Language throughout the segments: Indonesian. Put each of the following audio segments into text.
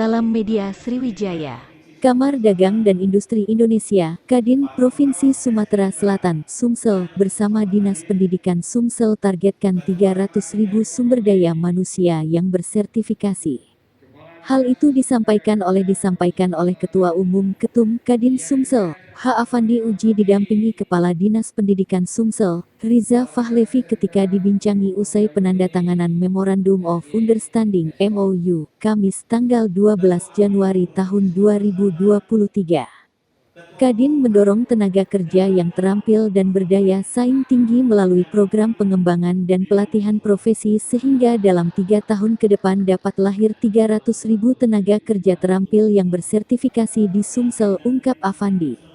Salam Media Sriwijaya. Kamar Dagang dan Industri Indonesia, Kadin, Provinsi Sumatera Selatan, Sumsel, bersama Dinas Pendidikan Sumsel targetkan 300.000 sumber daya manusia yang bersertifikasi. Hal itu disampaikan oleh Ketua Umum Ketum Kadin Sumsel, H. Afandi Uji didampingi Kepala Dinas Pendidikan Sumsel, Riza Fahlevi ketika dibincangi usai penandatanganan Memorandum of Understanding (MOU), Kamis tanggal 12 Januari tahun 2023. Kadin mendorong tenaga kerja yang terampil dan berdaya saing tinggi melalui program pengembangan dan pelatihan profesi sehingga dalam 3 tahun ke depan dapat lahir 300.000 tenaga kerja terampil yang bersertifikasi di Sumsel, ungkap Afandi.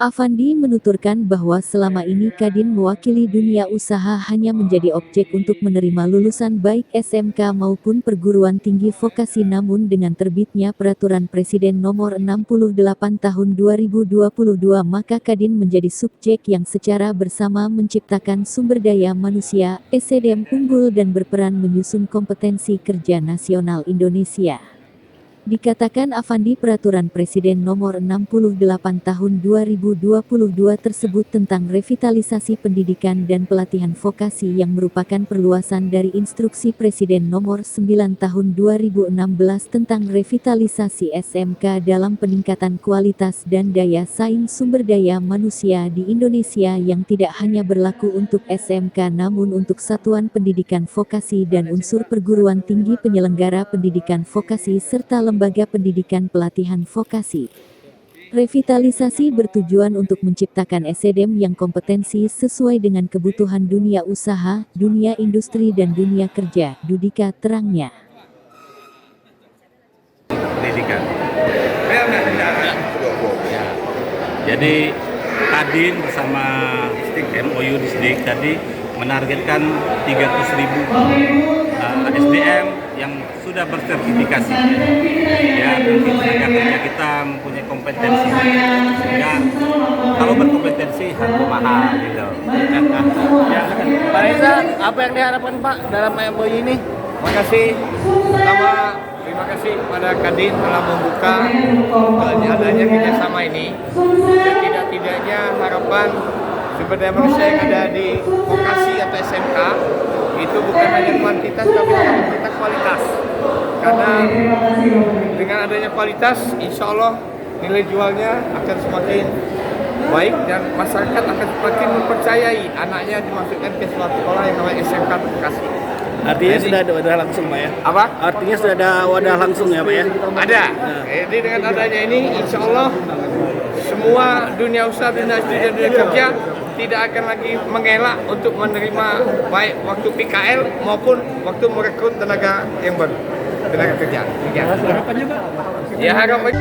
Afandi menuturkan bahwa selama ini Kadin mewakili dunia usaha hanya menjadi objek untuk menerima lulusan baik SMK maupun perguruan tinggi vokasi, namun dengan terbitnya Peraturan Presiden Nomor 68 Tahun 2022 maka Kadin menjadi subjek yang secara bersama menciptakan sumber daya manusia, SDM unggul dan berperan menyusun kompetensi kerja nasional Indonesia. Dikatakan Afandi, Peraturan Presiden Nomor 68 Tahun 2022 tersebut tentang revitalisasi pendidikan dan pelatihan vokasi yang merupakan perluasan dari Instruksi Presiden Nomor 9 Tahun 2016 tentang revitalisasi SMK dalam peningkatan kualitas dan daya saing sumber daya manusia di Indonesia yang tidak hanya berlaku untuk SMK namun untuk satuan pendidikan vokasi dan unsur perguruan tinggi penyelenggara pendidikan vokasi serta lembaga pendidikan pelatihan vokasi. Revitalisasi bertujuan untuk menciptakan SDM yang kompetensi sesuai dengan kebutuhan dunia usaha, dunia industri dan dunia kerja, Dudika terangnya. Pendidikan. Ya. Jadi Kadin bersama MOU Disdik tadi menargetkan 300.000 SDM yang sudah bersertifikasi. Ya, nanti tenaga kerja kita mempunyai kompetensi. Sehingga kalau berkompetensi harga mahal gitu. Ya, Pak Reza, apa yang diharapkan Pak dalam MOU ini? Terima kasih kepada Kadin telah membuka adanya kerjasama ini. Tidak-tidaknya harapan sumber daya manusia yang ada di vokasi atau SMK itu bukan hanya kuantitas tapi juga kualitas. Karena dengan adanya kualitas, insya Allah nilai jualnya akan semakin baik dan masyarakat akan semakin mempercayai anaknya dimasukkan ke suatu sekolah yang namanya SMK Bekasi. Artinya sudah ada wadah langsung Pak ya? Apa? Artinya sudah ada wadah langsung ya Pak ya? Ada. Jadi dengan adanya ini, insya Allah semua dunia usaha, dunia kerja tidak akan lagi mengelak untuk menerima baik waktu PKL maupun waktu merekrut tenaga yang baru, tenaga kerja. Harapan juga? Ya, harapan.